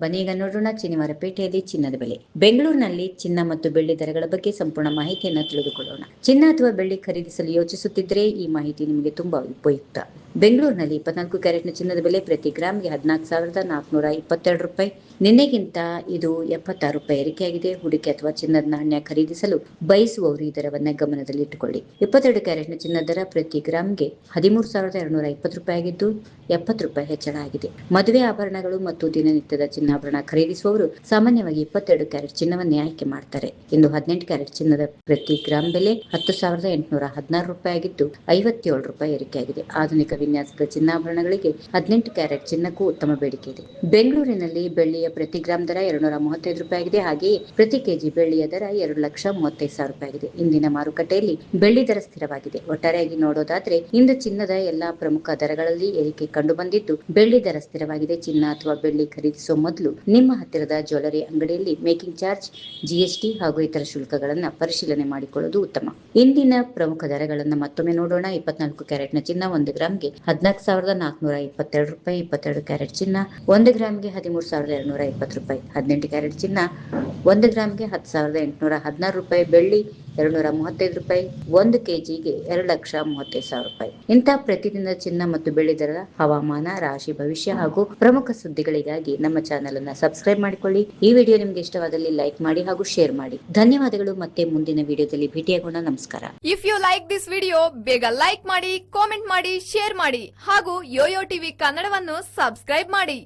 ಬನ್ನಿ ಈಗ ನೋಡೋಣ ಚಿನಿವಾರಪೇಟೆಯಲ್ಲಿ ಚಿನ್ನದ ಬೆಲೆ. ಬೆಂಗಳೂರಿನಲ್ಲಿ ಚಿನ್ನ ಮತ್ತು ಬೆಳ್ಳಿ ದರಗಳ ಬಗ್ಗೆ ಸಂಪೂರ್ಣ ಮಾಹಿತಿಯನ್ನು ತಿಳಿದುಕೊಳ್ಳೋಣ. ಚಿನ್ನ ಅಥವಾ ಬೆಳ್ಳಿ ಖರೀದಿಸಲು ಯೋಚಿಸುತ್ತಿದ್ದರೆ ಈ ಮಾಹಿತಿ ನಿಮಗೆ ತುಂಬಾ ಉಪಯುಕ್ತ. ಬೆಂಗಳೂರಿನಲ್ಲಿ 24 ಕ್ಯಾರೆಟ್ನ ಚಿನ್ನದ ಬೆಲೆ ಪ್ರತಿ ಗ್ರಾಮ್ಗೆ 14,422 ರೂಪಾಯಿ. ನಿನ್ನೆಗಿಂತ ಇದು 76 ರೂಪಾಯಿ ಏರಿಕೆಯಾಗಿದೆ. ಹೂಡಿಕೆ ಅಥವಾ ಚಿನ್ನದ ನಾಣ್ಯ ಖರೀದಿಸಲು ಬಯಸುವವರು ಈ ದರವನ್ನ ಗಮನದಲ್ಲಿಟ್ಟುಕೊಳ್ಳಿ. 22 ಕ್ಯಾರೆಟ್ನ ಚಿನ್ನದ ದರ ಪ್ರತಿ ಗ್ರಾಮ್ಗೆ 13,220 ರೂಪಾಯಿ ಆಗಿದ್ದು 70 ರೂಪಾಯಿ ಹೆಚ್ಚಳ ಆಗಿದೆ. ಮದುವೆ ಆಭರಣಗಳು ಮತ್ತು ದಿನನಿತ್ಯದ ಚಿನ್ನಾಭರಣ ಖರೀದಿಸುವವರು ಸಾಮಾನ್ಯವಾಗಿ 22 ಕ್ಯಾರೆಟ್ ಚಿನ್ನವನ್ನೇ ಆಯ್ಕೆ ಮಾಡ್ತಾರೆ. ಇಂದು 18 ಕ್ಯಾರೆಟ್ ಚಿನ್ನದ ಪ್ರತಿ ಗ್ರಾಮ್ ಬೆಲೆ 10,816 ರೂಪಾಯಿ ಆಗಿದ್ದು 57 ರೂಪಾಯಿ ಏರಿಕೆಯಾಗಿದೆ. ಆಧುನಿಕ ವಿನ್ಯಾಸದ ಚಿನ್ನಾಭರಣಗಳಿಗೆ 18 ಕ್ಯಾರೆಟ್ ಚಿನ್ನಕ್ಕೂ ಉತ್ತಮ ಬೇಡಿಕೆ ಇದೆ. ಬೆಂಗಳೂರಿನಲ್ಲಿ ಬೆಳ್ಳಿಯ ಪ್ರತಿ ಗ್ರಾಮ್ ದರ 235 ರೂಪಾಯಿ ಆಗಿದೆ. ಹಾಗೆಯೇ ಪ್ರತಿ ಕೆಜಿ ಬೆಳ್ಳಿಯ ದರ 2,35,000 ರೂಪಾಯಿ ಆಗಿದೆ. ಇಂದಿನ ಮಾರುಕಟ್ಟೆಯಲ್ಲಿ ಬೆಳ್ಳಿ ದರ ಸ್ಥಿರವಾಗಿದೆ. ಒಟ್ಟಾರೆಯಾಗಿ ನೋಡೋದಾದ್ರೆ ಇಂದು ಚಿನ್ನದ ಎಲ್ಲಾ ಪ್ರಮುಖ ದರಗಳಲ್ಲಿ ಏರಿಕೆ ಕಂಡು ಬಂದಿದ್ದು ಬೆಳ್ಳಿ ದರ ಸ್ಥಿರವಾಗಿದೆ. ಚಿನ್ನ ಅಥವಾ ಬೆಳ್ಳಿ ಖರೀದಿಸುವ ಮೊದಲು ನಿಮ್ಮ ಹತ್ತಿರದ ಜ್ಯುವೆಲರಿ ಅಂಗಡಿಯಲ್ಲಿ ಮೇಕಿಂಗ್ ಚಾರ್ಜ್, ಜಿಎಸ್ಟಿ ಹಾಗೂ ಇತರ ಶುಲ್ಕಗಳನ್ನ ಪರಿಶೀಲನೆ ಮಾಡಿಕೊಳ್ಳುವುದು ಉತ್ತಮ. ಇಂದಿನ ಪ್ರಮುಖ ದರಗಳನ್ನ ಮತ್ತೊಮ್ಮೆ ನೋಡೋಣ. 24 ಕ್ಯಾರೆಟ್ನ ಚಿನ್ನ 1 ಗ್ರಾಮ್ಗೆ 14,422 ರೂಪಾಯಿ. 22 ಕ್ಯಾರೆಟ್ ಚಿನ್ನ 1 ಗ್ರಾಮ್ಗೆ 13,220 ರೂಪಾಯಿ. 18 ಕ್ಯಾರೆಟ್ ಚಿನ್ನ 1 ಗ್ರಾಮ್ಗೆ 10,816 ರೂಪಾಯಿ. ಬೆಳ್ಳಿ 235 ರೂಪಾಯಿ. 1 ಕೆಜಿಗೆ 2,35,000 ರೂಪಾಯಿ. ಇಂತಹ ಪ್ರತಿದಿನದ ಚಿನ್ನ ಮತ್ತು ಬೆಳ್ಳಿ ದರದ ಹವಾಮಾನ, ರಾಶಿ ಭವಿಷ್ಯ ಹಾಗೂ ಪ್ರಮುಖ ಸುದ್ದಿಗಳಿಗಾಗಿ ನಮ್ಮ ಚಾನೆಲ್ ಅನ್ನ ಸಬ್ಸ್ಕ್ರೈಬ್ ಮಾಡಿಕೊಳ್ಳಿ. ಈ ವಿಡಿಯೋ ನಿಮ್ಗೆ ಇಷ್ಟವಾದಲ್ಲಿ ಲೈಕ್ ಮಾಡಿ ಹಾಗೂ ಶೇರ್ ಮಾಡಿ. ಧನ್ಯವಾದಗಳು. ಮತ್ತೆ ಮುಂದಿನ ವಿಡಿಯೋದಲ್ಲಿ ಭೇಟಿಯಾಗೋಣ. ನಮಸ್ಕಾರ. If you like this video ಬೇಗ ಲೈಕ್ ಮಾಡಿ, ಕಾಮೆಂಟ್ ಮಾಡಿ, ಶೇರ್ ಮಾಡಿ ಹಾಗೂ ಯೋಯೋ ಟಿವಿ ಕನ್ನಡವನ್ನು ಸಬ್ಸ್ಕ್ರೈಬ್ ಮಾಡಿ.